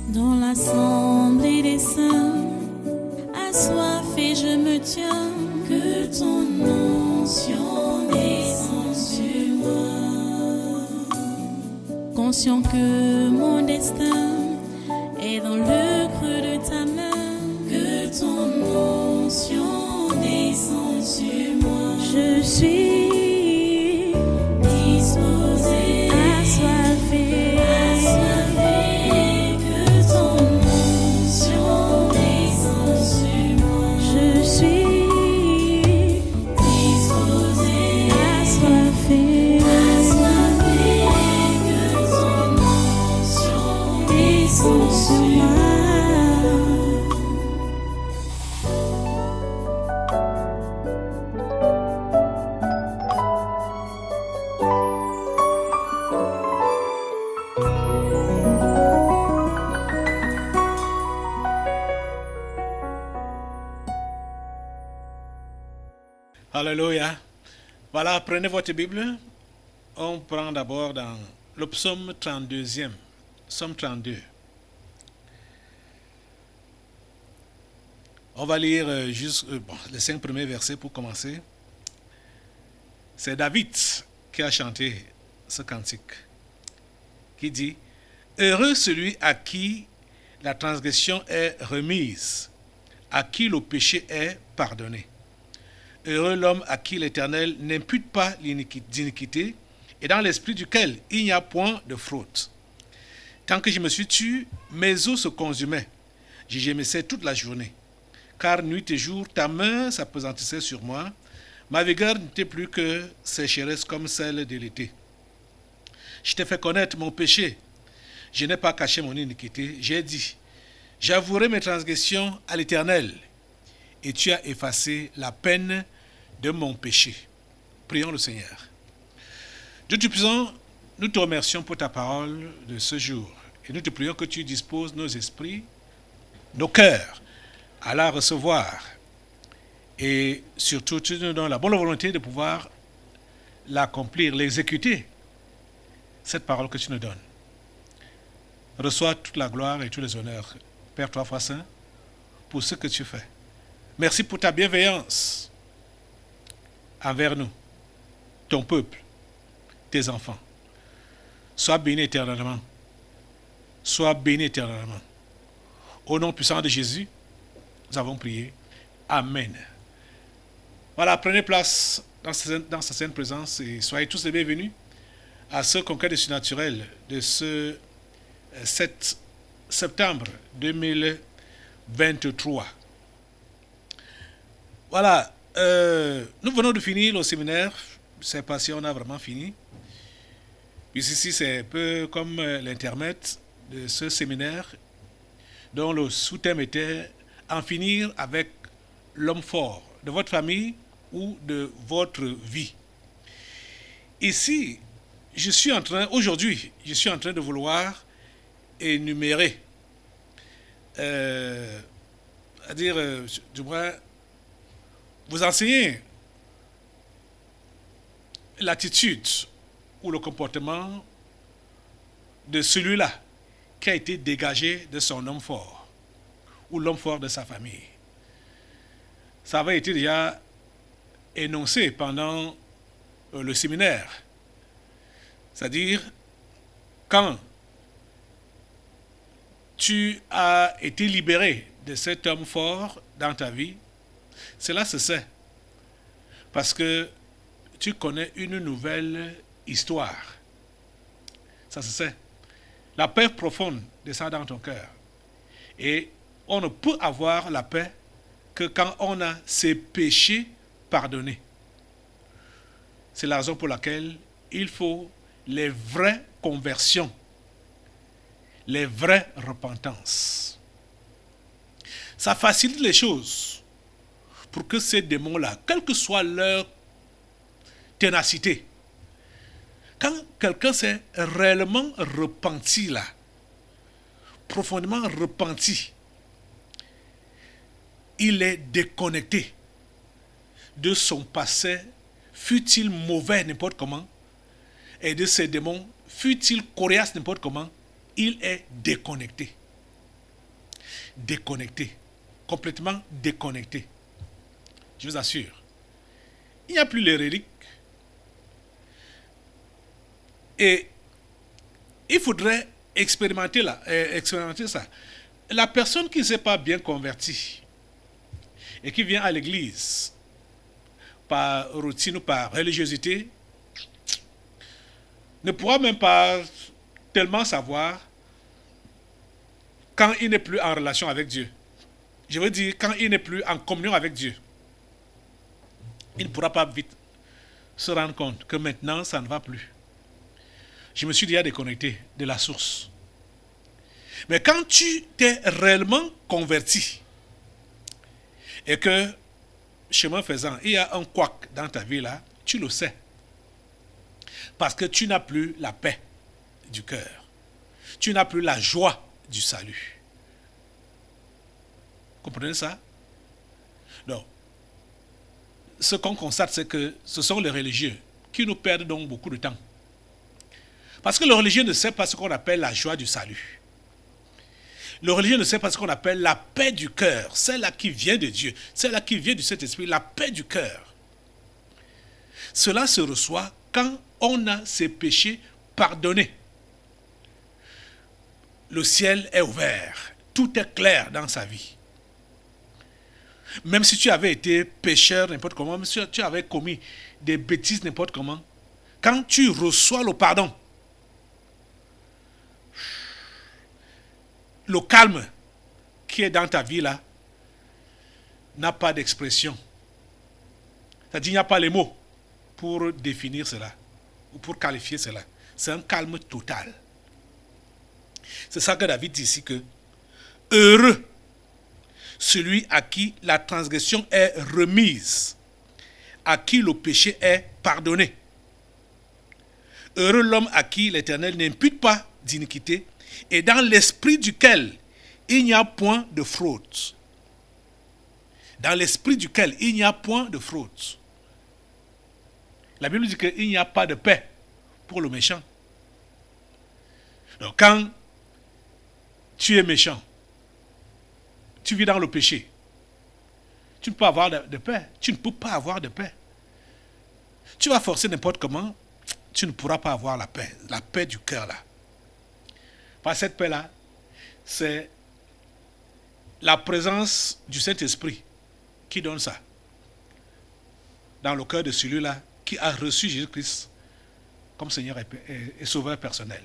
Dans l'assemblée des saints, assoiffé je me tiens, que ton onction descende sur moi. Conscient que mon destin est dans le creux de ta main, que ton onction descende sur moi. Je suis disposé, assoiffé, que ton onction descende sur moi. Je suis disposé, assoiffé, que ton onction descende sur moi. Alléluia. Voilà, prenez votre Bible. On prend d'abord dans le psaume 32e. Psaume 32. On va lire juste les 5 premiers versets pour commencer. C'est David qui a chanté ce cantique, qui dit « Heureux celui à qui la transgression est remise, à qui le péché est pardonné. Heureux l'homme à qui l'Éternel n'impute pas d'iniquité et dans l'esprit duquel il n'y a point de fraude. Tant que je me suis tué, mes os se consumaient. Je gémissais toute la journée. Car nuit et jour, ta main s'appesantissait sur moi. Ma vigueur n'était plus que sécheresse comme celle de l'été. Je t'ai fait connaître mon péché. Je n'ai pas caché mon iniquité. J'ai dit, j'avouerai mes transgressions à l'Éternel. Et tu as effacé la peine de mon péché. Prions le Seigneur. Dieu Tout-Puissant, nous te remercions pour ta parole de ce jour. Et nous te prions que tu disposes nos esprits, nos cœurs, à la recevoir. Et surtout, tu nous donnes la bonne volonté de pouvoir l'accomplir, l'exécuter, cette parole que tu nous donnes. Reçois toute la gloire et tous les honneurs, Père trois fois saint, pour ce que tu fais. Merci pour ta bienveillance envers nous, ton peuple, tes enfants. Sois béni éternellement. Sois béni éternellement. Au nom puissant de Jésus, nous avons prié. Amen. Voilà, prenez place dans sa sainte présence et soyez tous les bienvenus à ce congrès de surnaturel de ce 7 septembre 2023. Voilà, nous venons de finir le séminaire. Je ne sais pas si on a vraiment fini. Puis ici, c'est un peu comme l'intermède de ce séminaire dont le sous-thème était « En finir avec l'homme fort de votre famille ou de votre vie ». Ici, aujourd'hui, je suis en train de vouloir énumérer, du moins, vous enseigner l'attitude ou le comportement de celui-là qui a été dégagé de son homme fort ou l'homme fort de sa famille. Ça avait été déjà énoncé pendant le séminaire. C'est-à-dire, quand tu as été libéré de cet homme fort dans ta vie, cela se sait. Parce que tu connais une nouvelle histoire. Ça se sait. La paix profonde descend dans ton cœur. Et on ne peut avoir la paix que quand on a ses péchés pardonnés. C'est la raison pour laquelle il faut les vraies conversions, les vraies repentances. Ça facilite les choses pour que ces démons-là, quelle que soit leur ténacité, quand quelqu'un s'est réellement repenti là, profondément repenti, il est déconnecté de son passé, fût-il mauvais n'importe comment, et de ses démons, fût-il coriace n'importe comment, il est déconnecté. déconnecté, complètement déconnecté. Je vous assure. Il n'y a plus les reliques. Et il faudrait expérimenter ça. La personne qui ne s'est pas bien convertie et qui vient à l'église par routine ou par religiosité ne pourra même pas tellement savoir quand il n'est plus en relation avec Dieu. Je veux dire, quand il n'est plus en communion avec Dieu. Il ne pourra pas vite se rendre compte que maintenant, ça ne va plus. Je me suis déjà déconnecté de la source. Mais quand tu t'es réellement converti et que, chemin faisant, il y a un couac dans ta vie là, tu le sais. Parce que tu n'as plus la paix du cœur. Tu n'as plus la joie du salut. Comprenez ça? Donc, ce qu'on constate, c'est que ce sont les religieux qui nous perdent donc beaucoup de temps. Parce que le religieux ne sait pas ce qu'on appelle la joie du salut. Le religieux ne sait pas ce qu'on appelle la paix du cœur, celle-là qui vient de Dieu, celle-là qui vient du Saint-Esprit, la paix du cœur. Cela se reçoit quand on a ses péchés pardonnés. Le ciel est ouvert, tout est clair dans sa vie. Même si tu avais été pécheur n'importe comment, même si tu avais commis des bêtises n'importe comment, quand tu reçois le pardon, le calme qui est dans ta vie là n'a pas d'expression. C'est-à-dire qu'il n'y a pas les mots pour définir cela ou pour qualifier cela. C'est un calme total. C'est ça que David dit ici que heureux celui à qui la transgression est remise, à qui le péché est pardonné. Heureux l'homme à qui l'Éternel n'impute pas d'iniquité et dans l'esprit duquel il n'y a point de fraude. Dans l'esprit duquel il n'y a point de fraude. La Bible dit qu'il n'y a pas de paix pour le méchant. Donc quand tu es méchant, tu vis dans le péché, tu ne peux pas avoir de paix. Tu ne peux pas avoir de paix. Tu vas forcer n'importe comment, tu ne pourras pas avoir la paix du cœur là. Parce que cette paix-là, c'est la présence du Saint-Esprit qui donne ça. Dans le cœur de celui-là qui a reçu Jésus-Christ comme Seigneur et Sauveur personnel.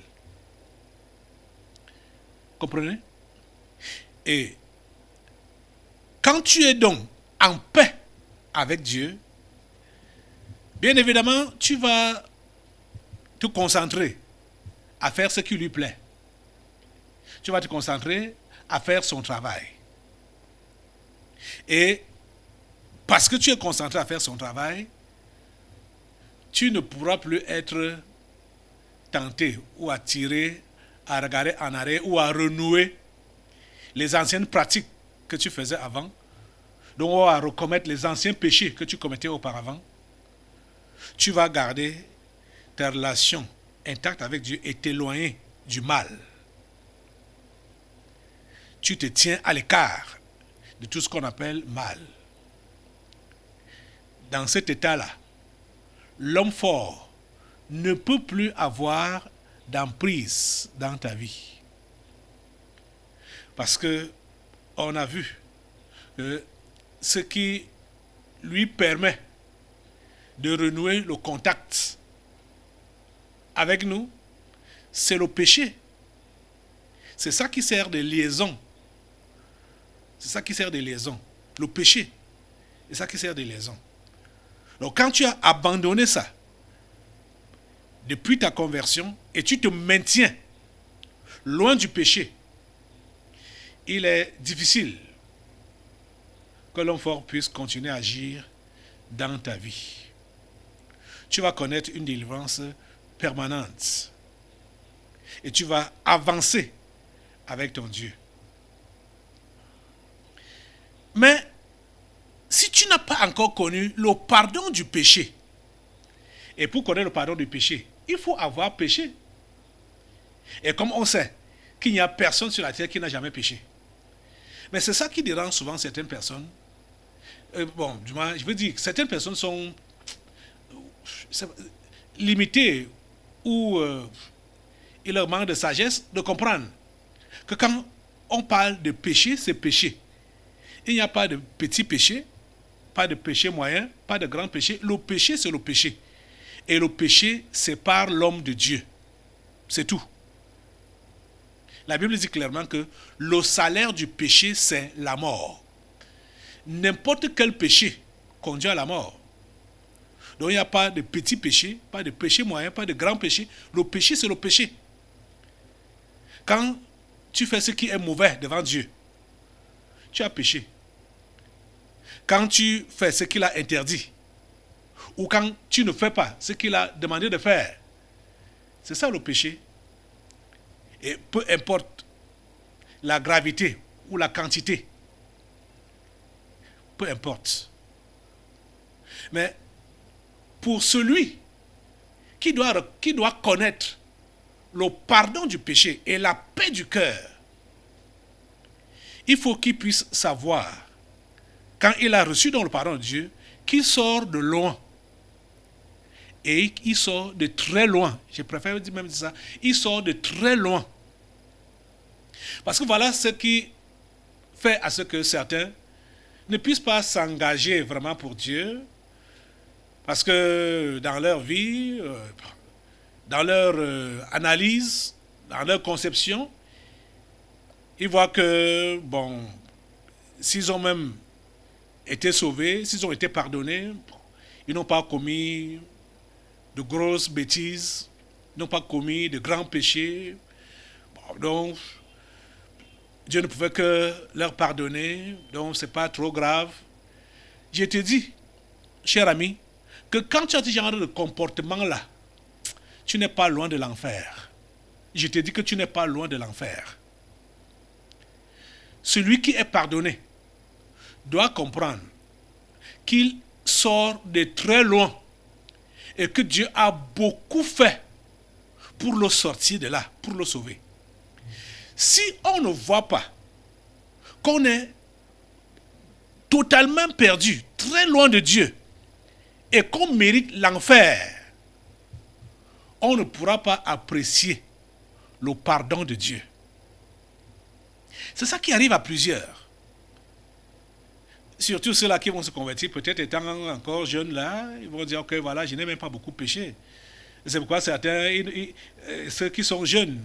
Comprenez? Et quand tu es donc en paix avec Dieu, bien évidemment, tu vas te concentrer à faire ce qui lui plaît. Tu vas te concentrer à faire son travail. Et parce que tu es concentré à faire son travail, tu ne pourras plus être tenté ou attiré à regarder en arrière ou à renouer les anciennes pratiques que tu faisais avant, donc à recommettre les anciens péchés que tu commettais auparavant. Tu vas garder tes relations intactes avec Dieu et t'éloigner du mal. Tu te tiens à l'écart de tout ce qu'on appelle mal. Dans cet état-là, l'homme fort ne peut plus avoir d'emprise dans ta vie. Parce que on a vu que ce qui lui permet de renouer le contact avec nous, c'est le péché. C'est ça qui sert de liaison. C'est ça qui sert de liaison. Le péché. C'est ça qui sert de liaison. Donc quand tu as abandonné ça, depuis ta conversion, et tu te maintiens loin du péché, il est difficile que l'homme fort puisse continuer à agir dans ta vie. Tu vas connaître une délivrance permanente. Et tu vas avancer avec ton Dieu. Mais si tu n'as pas encore connu le pardon du péché, et pour connaître le pardon du péché, il faut avoir péché. Et comme on sait qu'il n'y a personne sur la terre qui n'a jamais péché, Mais c'est ça qui dérange souvent certaines personnes. Bon, du moins, je veux dire que certaines personnes sont limitées ou il leur manque de sagesse de comprendre que quand on parle de péché, c'est péché. Il n'y a pas de petit péché, pas de péché moyen, pas de grand péché. Le péché, c'est le péché. Et le péché sépare l'homme de Dieu. C'est tout. La Bible dit clairement que le salaire du péché, c'est la mort. N'importe quel péché conduit à la mort. Donc il n'y a pas de petit péché, pas de péché moyen, pas de grand péché. Le péché, c'est le péché. Quand tu fais ce qui est mauvais devant Dieu, tu as péché. Quand tu fais ce qu'il a interdit, ou quand tu ne fais pas ce qu'il a demandé de faire, c'est ça le péché. Et peu importe la gravité ou la quantité, peu importe. Mais pour celui qui doit connaître le pardon du péché et la paix du cœur, il faut qu'il puisse savoir, quand il a reçu dans le pardon de Dieu, qu'il sort de loin. Et il sort de très loin. Je préfère dire même ça. Il sort de très loin. Parce que voilà ce qui fait à ce que certains ne puissent pas s'engager vraiment pour Dieu. Parce que dans leur vie, dans leur analyse, dans leur conception, ils voient que, bon, s'ils ont même été sauvés, s'ils ont été pardonnés, ils n'ont pas commis de grosses bêtises, ils n'ont pas commis de grands péchés. Bon, donc, Dieu ne pouvait que leur pardonner, donc ce n'est pas trop grave. Je te dis, cher ami, que quand tu as ce genre de comportement-là, tu n'es pas loin de l'enfer. Je te dis que tu n'es pas loin de l'enfer. Celui qui est pardonné doit comprendre qu'il sort de très loin et que Dieu a beaucoup fait pour le sortir de là, pour le sauver. Si on ne voit pas qu'on est totalement perdu, très loin de Dieu, et qu'on mérite l'enfer, on ne pourra pas apprécier le pardon de Dieu. C'est ça qui arrive à plusieurs. Surtout ceux-là qui vont se convertir, peut-être étant encore jeunes là, ils vont dire, ok, voilà, je n'ai même pas beaucoup péché. C'est pourquoi certains, ceux qui sont jeunes,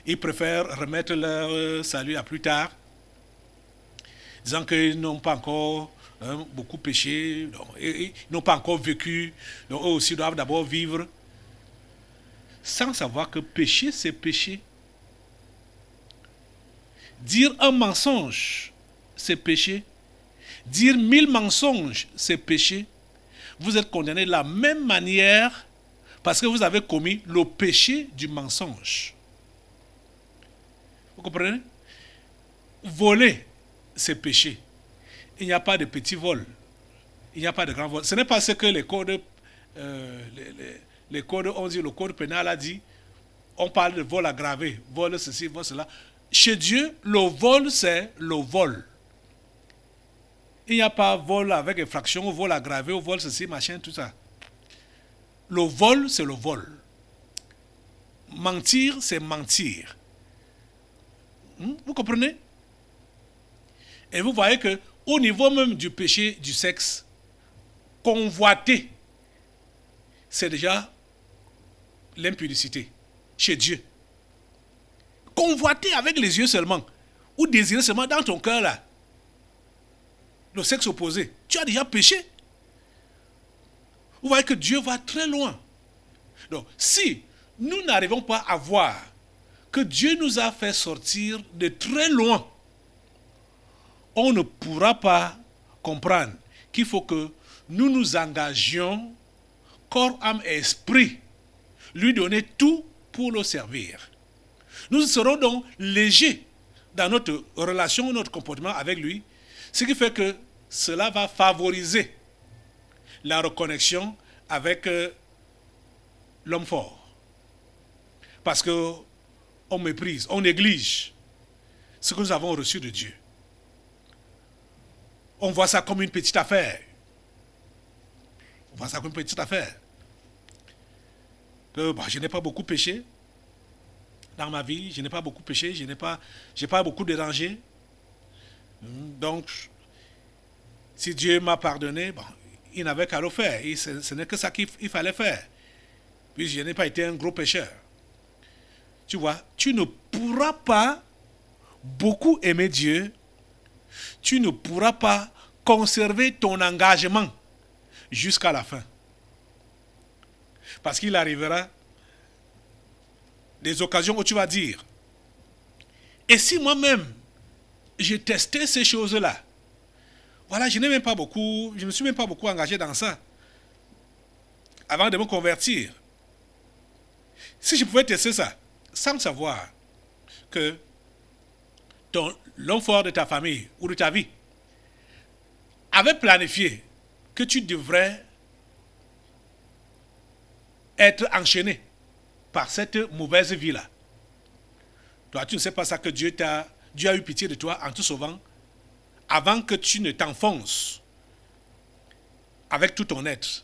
ils préfèrent remettre leur salut à plus tard, disant qu'ils n'ont pas encore beaucoup péché, donc, ils n'ont pas encore vécu, donc eux aussi doivent d'abord vivre, sans savoir que péché, c'est péché. Dire un mensonge, c'est péché. Dire 1000 mensonges, c'est péché. Vous êtes condamné de la même manière parce que vous avez commis le péché du mensonge. Vous comprenez? Voler, c'est péché. Il n'y a pas de petit vol. Il n'y a pas de grand vol. Ce n'est pas ce que les codes, les codes ont dit, le code pénal a dit. On parle de vol aggravé, vol ceci, vol cela. Chez Dieu, le vol, c'est le vol. Il n'y a pas vol avec effraction, vol aggravé, vol ceci, machin, tout ça. Le vol, c'est le vol. Mentir, c'est mentir. Vous comprenez? Et vous voyez que au niveau même du péché du sexe, convoiter, c'est déjà l'impudicité chez Dieu. Convoiter avec les yeux seulement, ou désirer seulement dans ton cœur là, le sexe opposé, tu as déjà péché. Vous voyez que Dieu va très loin. Donc, si nous n'arrivons pas à voir que Dieu nous a fait sortir de très loin, on ne pourra pas comprendre qu'il faut que nous nous engagions, corps, âme et esprit, lui donner tout pour le servir. Nous serons donc légers dans notre relation, notre comportement avec lui, ce qui fait que cela va favoriser la reconnexion avec l'homme fort. Parce qu'on méprise, on néglige ce que nous avons reçu de Dieu. On voit ça comme une petite affaire. On voit ça comme une petite affaire. Que je n'ai pas beaucoup péché dans ma vie, je n'ai pas beaucoup péché, je n'ai pas beaucoup dérangé. Donc, si Dieu m'a pardonné, il n'avait qu'à le faire. Et ce n'est que ça qu'il fallait faire. Puis je n'ai pas été un gros pécheur. Tu vois, tu ne pourras pas beaucoup aimer Dieu. Tu ne pourras pas conserver ton engagement jusqu'à la fin. Parce qu'il arrivera des occasions où tu vas dire, et si moi-même, j'ai testé ces choses-là, voilà, je ne me suis même pas beaucoup engagé dans ça avant de me convertir. Si je pouvais tester ça, sans savoir que l'homme fort de ta famille ou de ta vie avait planifié que tu devrais être enchaîné par cette mauvaise vie-là. Toi, tu ne sais pas ça, que Dieu a eu pitié de toi en te sauvant avant que tu ne t'enfonces avec tout ton être.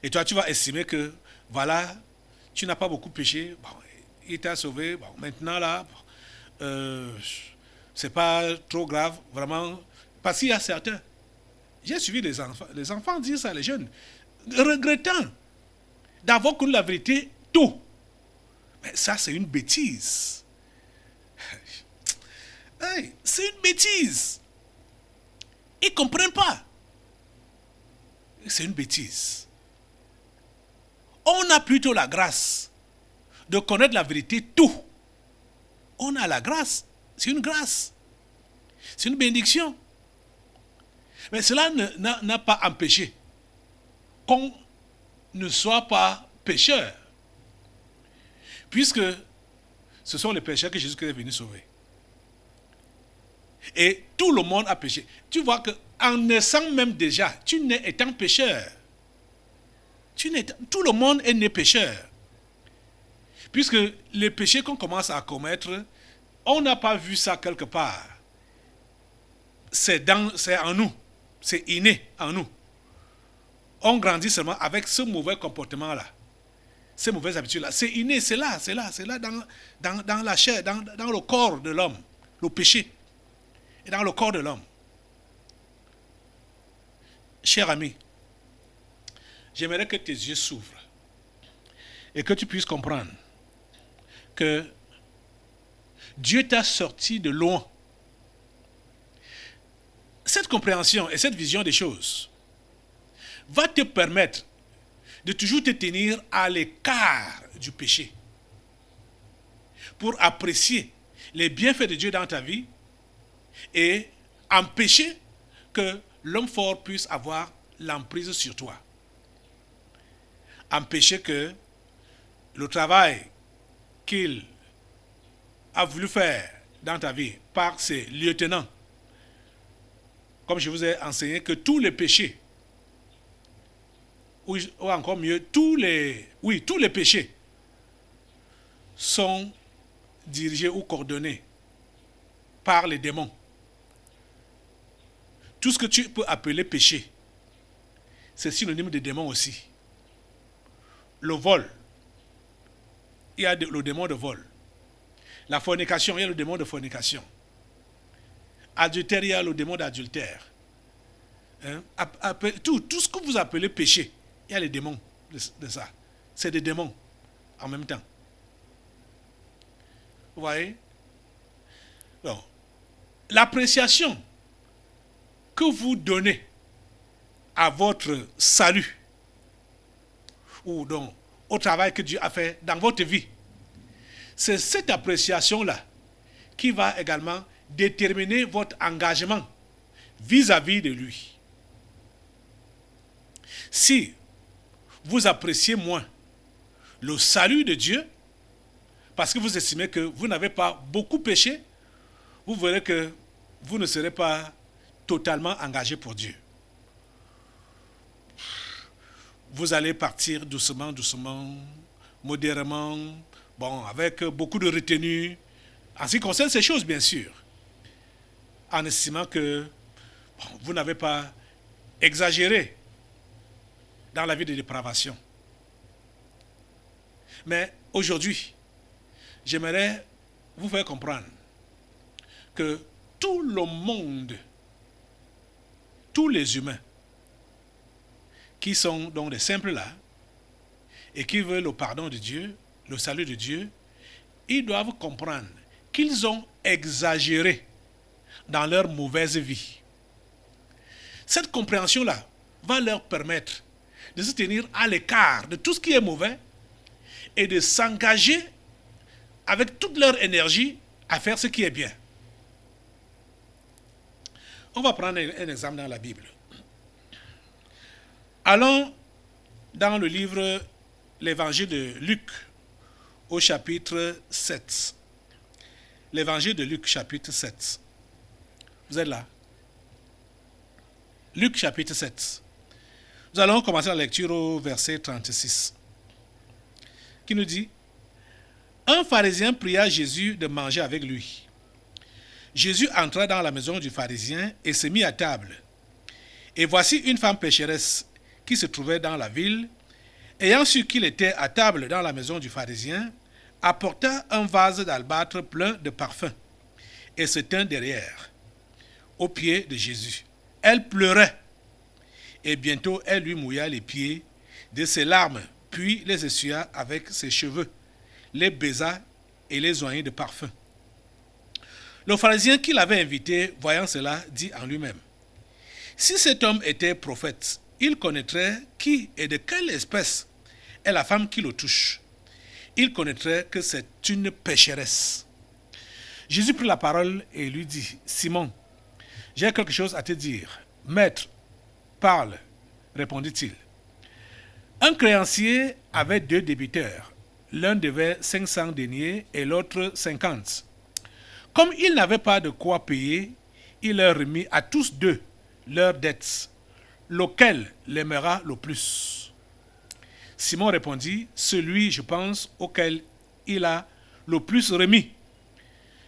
Et toi, tu vas estimer que, voilà, tu n'as pas beaucoup péché, il t'a sauvé, maintenant là, c'est pas trop grave, vraiment. Parce qu'il y a certains, j'ai suivi les enfants disent ça, les jeunes, regrettant d'avoir connu la vérité tôt. Mais ça, c'est une bêtise. Hey, c'est une bêtise. Ils ne comprennent pas. C'est une bêtise. On a plutôt la grâce de connaître la vérité tôt. On a la grâce. C'est une grâce. C'est une bénédiction. Mais cela n'a pas empêché qu'on ne soit pas pécheur. Puisque ce sont les pécheurs que Jésus est venu sauver. Et tout le monde a péché. Tu vois qu'en naissant même déjà, tu nais étant pécheur. Tout le monde est né pécheur. Puisque les péchés qu'on commence à commettre, on n'a pas vu ça quelque part. C'est en nous. C'est inné en nous. On grandit seulement avec ce mauvais comportement-là. Ces mauvaises habitudes-là. C'est inné, c'est là dans la chair, dans le corps de l'homme. Le péché est dans le corps de l'homme. Cher ami, j'aimerais que tes yeux s'ouvrent et que tu puisses comprendre que Dieu t'a sorti de loin. Cette compréhension et cette vision des choses va te permettre de toujours te tenir à l'écart du péché pour apprécier les bienfaits de Dieu dans ta vie et empêcher que l'homme fort puisse avoir l'emprise sur toi. Empêcher que le travail qu'il a voulu faire dans ta vie par ses lieutenants, comme je vous ai enseigné, que tous les péchés, ou encore mieux, tous les péchés sont dirigés ou coordonnés par les démons. Tout ce que tu peux appeler péché, c'est synonyme de démon aussi. Le vol, il y a le démon de vol. La fornication, il y a le démon de fornication. Adultère, il y a le démon d'adultère. Tout ce que vous appelez péché, il y a les démons de ça. C'est des démons en même temps. Vous voyez? Donc, l'appréciation que vous donnez à votre salut ou donc au travail que Dieu a fait dans votre vie, c'est cette appréciation-là qui va également déterminer votre engagement vis-à-vis de lui. Si vous appréciez moins le salut de Dieu, parce que vous estimez que vous n'avez pas beaucoup péché, vous verrez que vous ne serez pas totalement engagé pour Dieu. Vous allez partir doucement, modérément, avec beaucoup de retenue, En ce qui concerne ces choses, bien sûr, en estimant que vous n'avez pas exagéré dans la vie de dépravation. Mais aujourd'hui, j'aimerais vous faire comprendre que tout le monde, tous les humains qui sont donc des simples là et qui veulent le pardon de Dieu, le salut de Dieu, ils doivent comprendre qu'ils ont exagéré dans leur mauvaise vie. Cette compréhension-là va leur permettre de se tenir à l'écart de tout ce qui est mauvais et de s'engager avec toute leur énergie à faire ce qui est bien. On va prendre un exemple dans la Bible. Allons dans le livre, l'évangile de Luc, au chapitre 7. L'évangile de Luc, chapitre 7. Vous êtes là? Luc, chapitre 7. Nous allons commencer la lecture au verset 36, qui nous dit: un pharisien pria Jésus de manger avec lui. Jésus entra dans la maison du pharisien et se mit à table. Et voici une femme pécheresse qui se trouvait dans la ville, ayant su qu'il était à table dans la maison du pharisien, apporta un vase d'albâtre plein de parfums et se tint derrière, aux pieds de Jésus. Elle pleurait, et bientôt elle lui mouilla les pieds de ses larmes, puis les essuya avec ses cheveux, les baisa et les oignit de parfum. Le pharisien qui l'avait invité, voyant cela, dit en lui-même: si cet homme était prophète, il connaîtrait qui et de quelle espèce est la femme qui le touche. Il connaîtrait que c'est une pécheresse. Jésus prit la parole et lui dit: Simon, j'ai quelque chose à te dire. Maître, parle, répondit-il. Un créancier avait 2 débiteurs. L'un devait 500 deniers et l'autre 50. Comme il n'avait pas de quoi payer, il leur remit à tous 2 leurs dettes. Lequel l'aimera le plus? Simon répondit: celui, je pense, auquel il a le plus remis.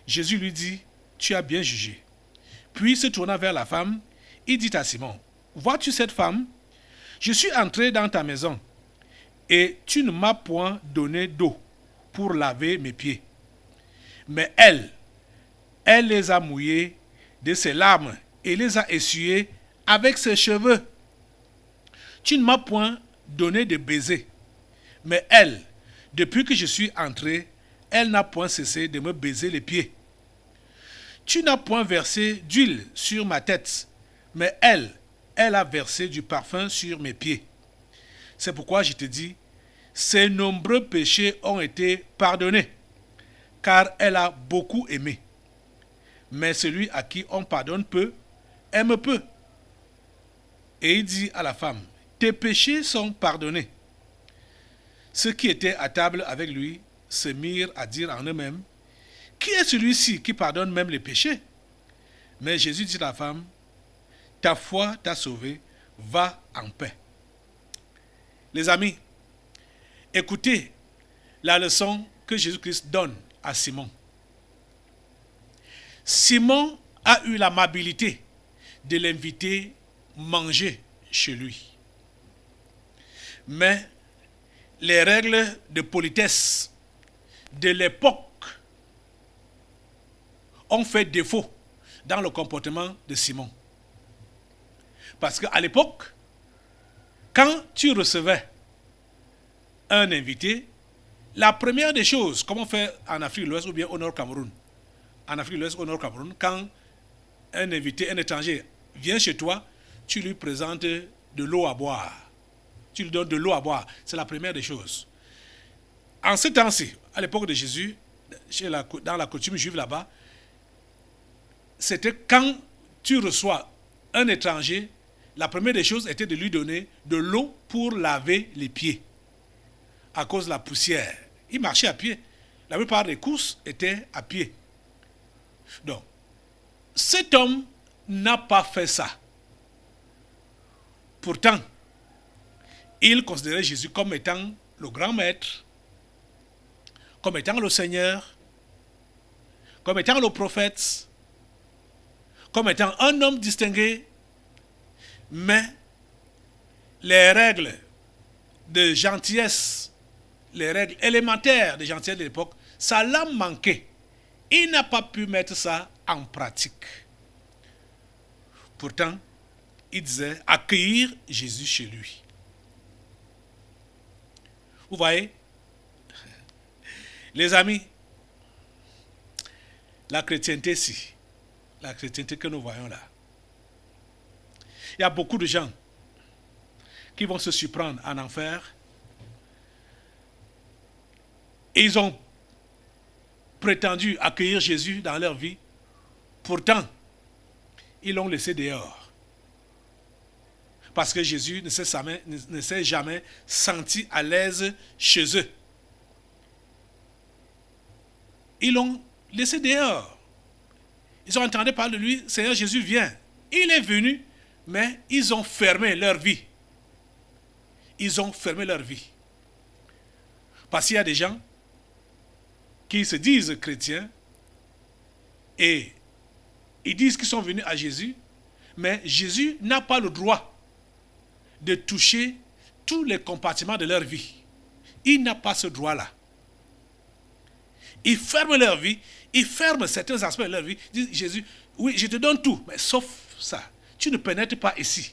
Jésus lui dit: tu as bien jugé. Puis se tournant vers la femme, il dit à Simon: vois-tu cette femme? Je suis entré dans ta maison et tu ne m'as point donné d'eau pour laver mes pieds. Mais elle les a mouillés de ses larmes et les a essuyés avec ses cheveux. Tu ne m'as point donné de baiser. Mais elle, depuis que je suis entré, elle n'a point cessé de me baiser les pieds. Tu n'as point versé d'huile sur ma tête, mais elle a versé du parfum sur mes pieds. C'est pourquoi je te dis, ses nombreux péchés ont été pardonnés, car elle a beaucoup aimé. Mais celui à qui on pardonne peu, aime peu. Et il dit à la femme: tes péchés sont pardonnés. Ceux qui étaient à table avec lui se mirent à dire en eux-mêmes: qui est celui-ci qui pardonne même les péchés? Mais Jésus dit à la femme: ta foi t'a sauvée, va en paix. Les amis, écoutez la leçon que Jésus-Christ donne à Simon. Simon a eu l'amabilité de l'inviter manger chez lui. Mais les règles de politesse de l'époque ont fait défaut dans le comportement de Simon. Parce qu'à l'époque, quand tu recevais un invité, la première des choses, comme on fait en Afrique de l'Ouest ou bien au Nord Cameroun, en Afrique de l'Ouest ou au Nord Cameroun, quand un invité, un étranger vient chez toi, tu lui présentes de l'eau à boire. Tu lui donnes de l'eau à boire. C'est la première des choses. En ce temps-ci, à l'époque de Jésus, dans la coutume juive là-bas, c'était quand tu reçois un étranger, la première des choses était de lui donner de l'eau pour laver les pieds, à cause de la poussière. Il marchait à pied. La plupart des courses étaient à pied. Donc, cet homme n'a pas fait ça. Pourtant, il considérait Jésus comme étant le grand maître, comme étant le Seigneur, comme étant le prophète, comme étant un homme distingué, mais les règles de gentillesse, les règles élémentaires de gentillesse de l'époque, ça l'a manqué. Il n'a pas pu mettre ça en pratique. Pourtant, il disait accueillir Jésus chez lui. Vous voyez, les amis, la chrétienté ici, la chrétienté que nous voyons là, il y a beaucoup de gens qui vont se surprendre en enfer. Ils ont prétendu accueillir Jésus dans leur vie. Pourtant, ils l'ont laissé dehors. Parce que Jésus ne s'est jamais senti à l'aise chez eux. Ils l'ont laissé dehors. Ils ont entendu parler de lui, Seigneur Jésus vient. Il est venu, mais ils ont fermé leur vie. Ils ont fermé leur vie. Parce qu'il y a des gens qui se disent chrétiens et ils disent qu'ils sont venus à Jésus, mais Jésus n'a pas le droit de toucher tous les compartiments de leur vie. Il n'a pas ce droit-là. Ils ferment leur vie, ils ferment certains aspects de leur vie. Ils disent, Jésus, oui, je te donne tout, mais sauf ça. Tu ne pénètres pas ici.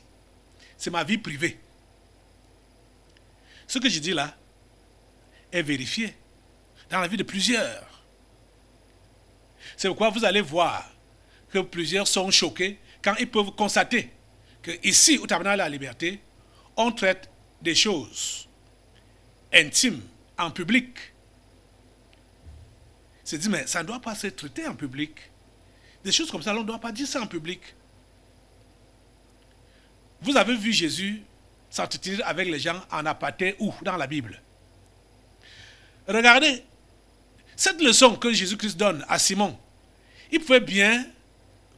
C'est ma vie privée. Ce que je dis là est vérifié dans la vie de plusieurs. C'est pourquoi vous allez voir que plusieurs sont choqués quand ils peuvent constater qu'ici, au Tabernacle de la Liberté, on traite des choses intimes en public. C'est dit, mais ça ne doit pas se traiter en public. Des choses comme ça, on ne doit pas dire ça en public. Vous avez vu Jésus s'entretenir avec les gens en aparté ou dans la Bible. Regardez, cette leçon que Jésus-Christ donne à Simon, il pouvait bien,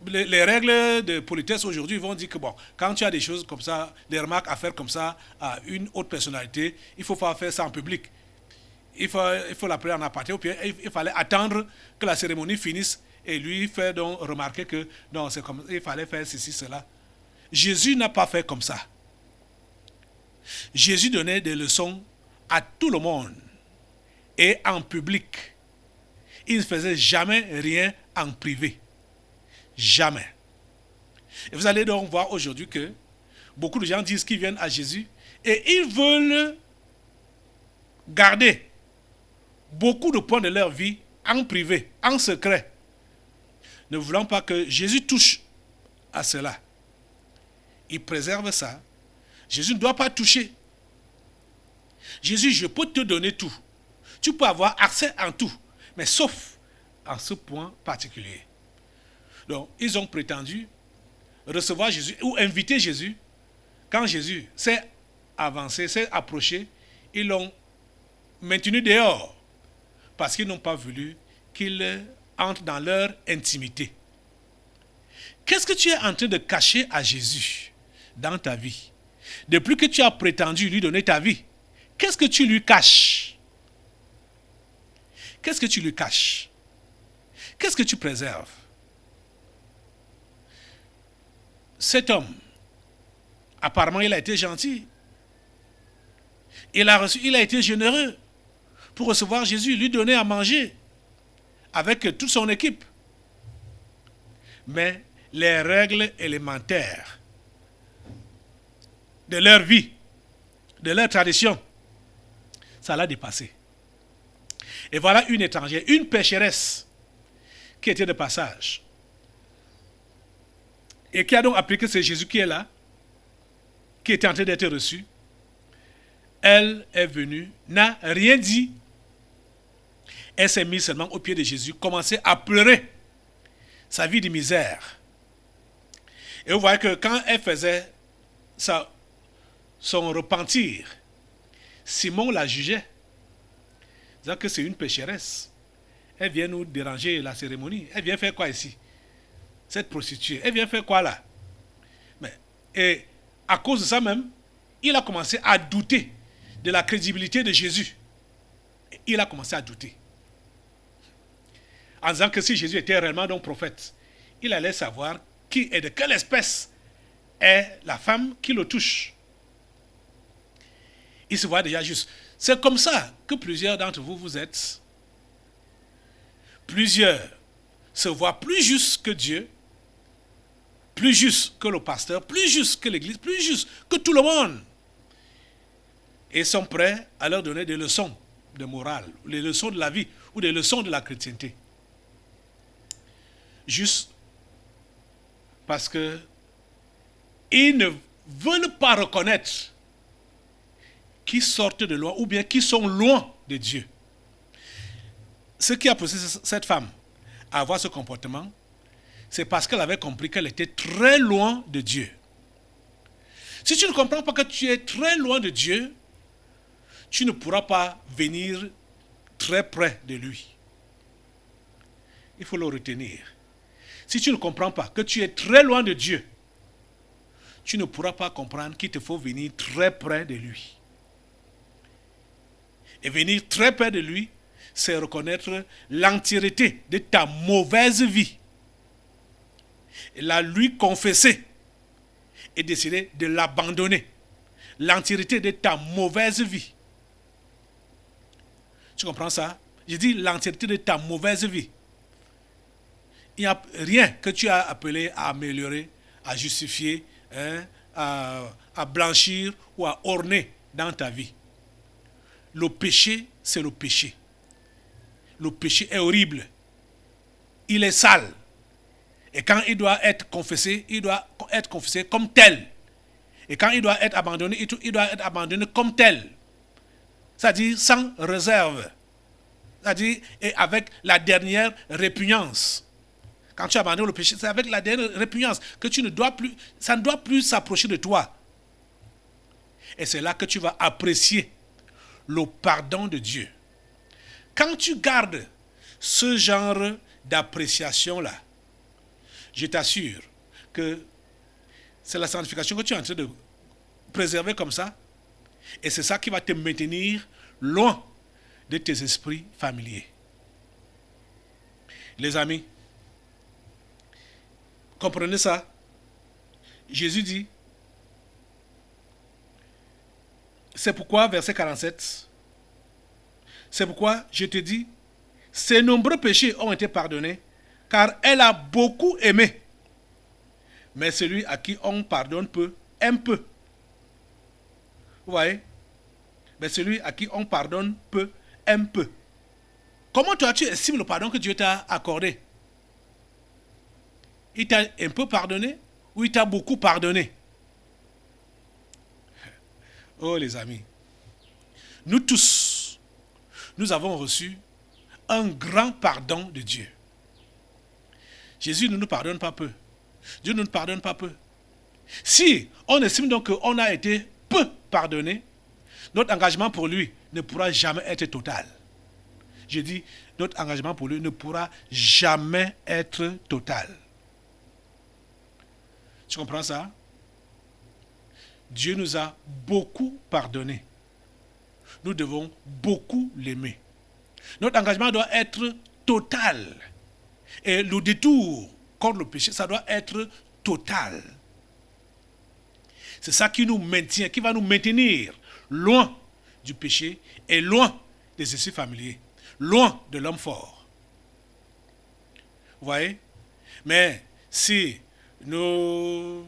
les règles de politesse aujourd'hui vont dire que bon, quand tu as des choses comme ça, des remarques à faire comme ça à une autre personnalité, il faut pas faire ça en public. Il faut l'appeler en aparté, ou bien il fallait attendre que la cérémonie finisse et lui faire donc remarquer que non, c'est comme il fallait faire ceci, cela. Jésus n'a pas fait comme ça. Jésus donnait des leçons à tout le monde et en public. Il ne faisait jamais rien en privé. Jamais. Et vous allez donc voir aujourd'hui que beaucoup de gens disent qu'ils viennent à Jésus et ils veulent garder beaucoup de points de leur vie en privé, en secret, ne voulant pas que Jésus touche à cela. Ils préservent ça. Jésus ne doit pas toucher. Jésus, je peux te donner tout. Tu peux avoir accès à tout, mais sauf en ce point particulier. Donc, ils ont prétendu recevoir Jésus ou inviter Jésus. Quand Jésus s'est avancé, s'est approché, ils l'ont maintenu dehors parce qu'ils n'ont pas voulu qu'il entre dans leur intimité. Qu'est-ce que tu es en train de cacher à Jésus dans ta vie? Depuis que tu as prétendu lui donner ta vie, qu'est-ce que tu lui caches? Qu'est-ce que tu lui caches? Qu'est-ce que tu préserves? Cet homme, apparemment, il a été gentil. Il a été généreux pour recevoir Jésus, lui donner à manger avec toute son équipe. Mais les règles élémentaires de leur vie, de leur tradition, ça l'a dépassé. Et voilà une étrangère, une pécheresse qui était de passage et qui a donc appris que c'est Jésus qui est là, qui était en train d'être reçu. Elle est venue, n'a rien dit. Elle s'est mise seulement aux pieds de Jésus, commençait à pleurer sa vie de misère. Et vous voyez que quand elle faisait son repentir, Simon la jugeait, disant que c'est une pécheresse. Elle vient nous déranger la cérémonie. Elle vient faire quoi ici? Cette prostituée, elle vient faire quoi là? Et à cause de ça même, il a commencé à douter de la crédibilité de Jésus. Il a commencé à douter. en disant que si Jésus était réellement donc prophète, il allait savoir qui et de quelle espèce est la femme qui le touche. Il se voit déjà juste. C'est comme ça que plusieurs d'entre vous, vous êtes. Plusieurs se voient plus justes que Dieu, plus justes que le pasteur, plus justes que l'église, plus justes que tout le monde. Et sont prêts à leur donner des leçons de morale, des leçons de la vie ou des leçons de la chrétienté. Juste parce que ils ne veulent pas reconnaître qui sortent de loin ou bien qui sont loin de Dieu. Ce qui a poussé cette femme à avoir ce comportement, c'est parce qu'elle avait compris qu'elle était très loin de Dieu. Si tu ne comprends pas que tu es très loin de Dieu, tu ne pourras pas venir très près de lui. Il faut le retenir. Si tu ne comprends pas que tu es très loin de Dieu, tu ne pourras pas comprendre qu'il te faut venir très près de lui. Et venir très près de lui, c'est reconnaître l'entièreté de ta mauvaise vie. Et la lui confesser et décider de l'abandonner. L'entièreté de ta mauvaise vie. Tu comprends ça? Je dis l'entièreté de ta mauvaise vie. Il n'y a rien que tu as appelé à améliorer, à justifier, à blanchir ou à orner dans ta vie. Le péché, c'est le péché. Le péché est horrible. Il est sale. Et quand il doit être confessé, il doit être confessé comme tel. Et quand il doit être abandonné, il doit être abandonné comme tel. C'est-à-dire sans réserve. C'est-à-dire et avec la dernière répugnance. Quand tu abandonnes le péché, c'est avec la dernière répugnance que tu ne dois plus, ça ne doit plus s'approcher de toi. Et c'est là que tu vas apprécier le pardon de Dieu. Quand tu gardes ce genre d'appréciation-là, je t'assure que c'est la sanctification que tu es en train de préserver comme ça. Et c'est ça qui va te maintenir loin de tes esprits familiers. Les amis, comprenez ça? Jésus dit, c'est pourquoi, verset 47, c'est pourquoi je te dis, ses nombreux péchés ont été pardonnés, car elle a beaucoup aimé. Mais celui à qui on pardonne peu, aime peu. Vous voyez? Mais celui à qui on pardonne peu, aime peu. Comment toi tu estimes le pardon que Dieu t'a accordé? Il t'a un peu pardonné ou il t'a beaucoup pardonné? Oh les amis, nous tous, nous avons reçu un grand pardon de Dieu. Jésus ne nous pardonne pas peu. Dieu ne nous pardonne pas peu. Si on estime donc qu'on a été peu pardonné, notre engagement pour lui ne pourra jamais être total. Je dis, notre engagement pour lui ne pourra jamais être total. Tu comprends ça? Dieu nous a beaucoup pardonné. Nous devons beaucoup l'aimer. Notre engagement doit être total. Et le détour contre le péché, ça doit être total. C'est ça qui nous maintient, qui va nous maintenir loin du péché et loin des esprits familiers, loin de l'homme fort. Vous voyez? Mais si nous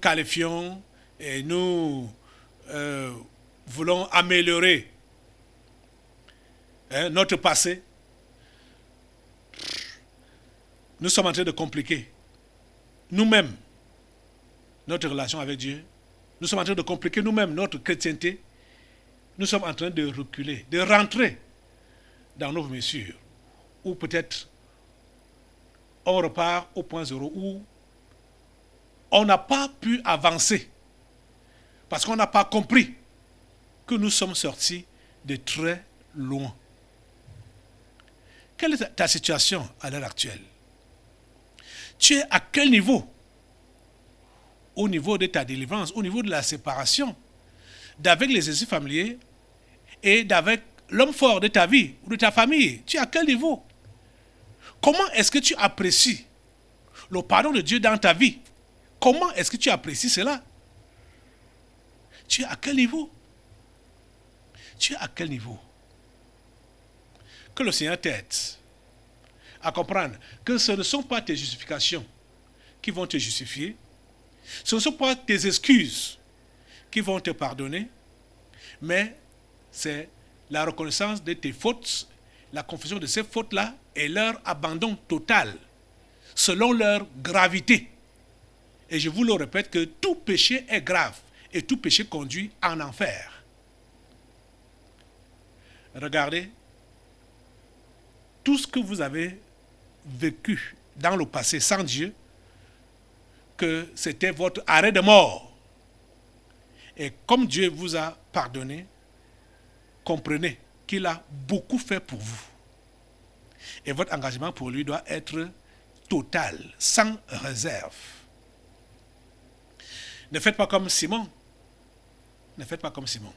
qualifions et nous voulons améliorer notre passé, nous sommes en train de compliquer nous-mêmes notre relation avec Dieu. Nous sommes en train de compliquer nous-mêmes notre chrétienté. Nous sommes en train de reculer, de rentrer dans nos mesures. Ou peut-être on repart au point zéro où on n'a pas pu avancer parce qu'on n'a pas compris que nous sommes sortis de très loin. Quelle est ta situation à l'heure actuelle? Tu es à quel niveau? Au niveau de ta délivrance, au niveau de la séparation d'avec les esprits familiers et d'avec l'homme fort de ta vie ou de ta famille, tu es à quel niveau? Comment est-ce que tu apprécies le pardon de Dieu dans ta vie? Comment est-ce que tu apprécies cela? Tu es à quel niveau? Tu es à quel niveau? Que le Seigneur t'aide à comprendre que ce ne sont pas tes justifications qui vont te justifier, ce ne sont pas tes excuses qui vont te pardonner, mais c'est la reconnaissance de tes fautes, la confession de ces fautes-là et leur abandon total selon leur gravité. Et je vous le répète que tout péché est grave et tout péché conduit en enfer. Regardez tout ce que vous avez vécu dans le passé sans Dieu, que c'était votre arrêt de mort. Et comme Dieu vous a pardonné, comprenez qu'il a beaucoup fait pour vous. Et votre engagement pour lui doit être total, sans réserve. Ne faites pas comme Simon. Ne faites pas comme Simon.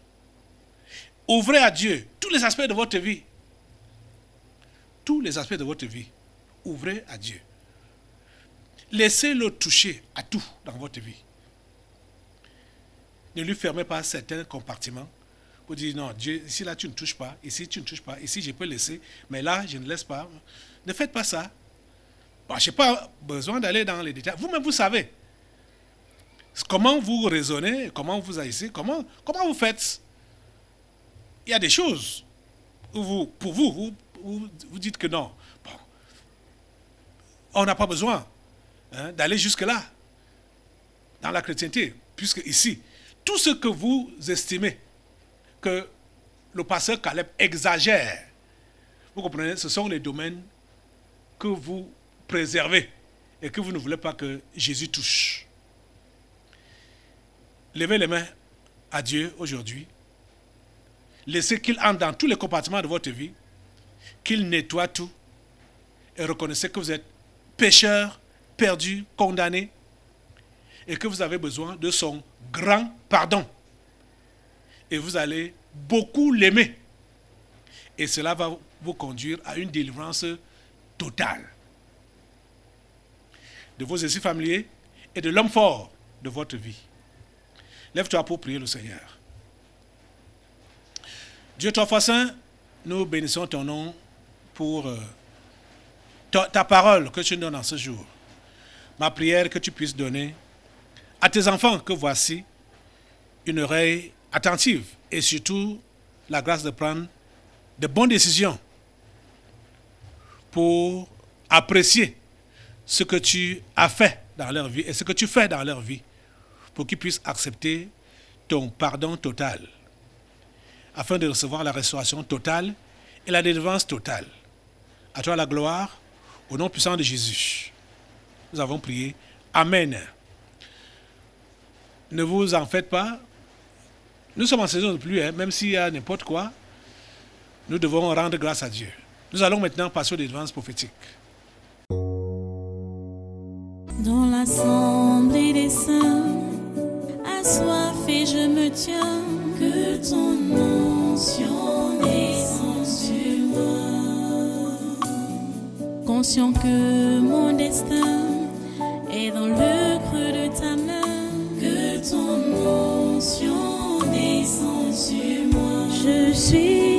Ouvrez à Dieu tous les aspects de votre vie. Tous les aspects de votre vie. Ouvrez à Dieu. Laissez-le toucher à tout dans votre vie. Ne lui fermez pas certains compartiments pour dire non, Dieu, ici là tu ne touches pas, ici tu ne touches pas, ici je peux laisser, mais là je ne laisse pas. Ne faites pas ça. Bon, je n'ai pas besoin d'aller dans les détails. Vous-même vous savez comment vous raisonnez, comment vous agissez, comment vous faites. Il y a des choses où pour vous dites que non. Bon, on n'a pas besoin d'aller jusque-là dans la chrétienté, puisque ici, tout ce que vous estimez que le pasteur Caleb exagère, vous comprenez, ce sont les domaines que vous préservez et que vous ne voulez pas que Jésus touche. Levez les mains à Dieu aujourd'hui. Laissez qu'il entre dans tous les compartiments de votre vie, qu'il nettoie tout et reconnaissez que vous êtes pécheur, perdu, condamné et que vous avez besoin de son grand pardon. Et vous allez beaucoup l'aimer. Et cela va vous conduire à une délivrance totale de vos esprits familiers et de l'homme fort de votre vie. Lève-toi pour prier le Seigneur. Dieu trois fois saint, nous bénissons ton nom pour ta parole que tu nous donnes en ce jour. Ma prière que tu puisses donner à tes enfants que voici une oreille attentive et surtout la grâce de prendre de bonnes décisions pour apprécier ce que tu as fait dans leur vie et ce que tu fais dans leur vie pour qu'ils puissent accepter ton pardon total afin de recevoir la restauration totale et la délivrance totale. À toi la gloire, au nom puissant de Jésus. Nous avons prié. Amen. Ne vous en faites pas. Nous sommes en saison de pluie, même s'il y a n'importe quoi, nous devons rendre grâce à Dieu. Nous allons maintenant passer aux délivrances prophétiques. Dans l'assemblée des saints, assoiffé je me tiens, que ton onction descende sur moi. Conscient que mon destin est dans le creux de ta main, que ton onction descende sur moi. Je suis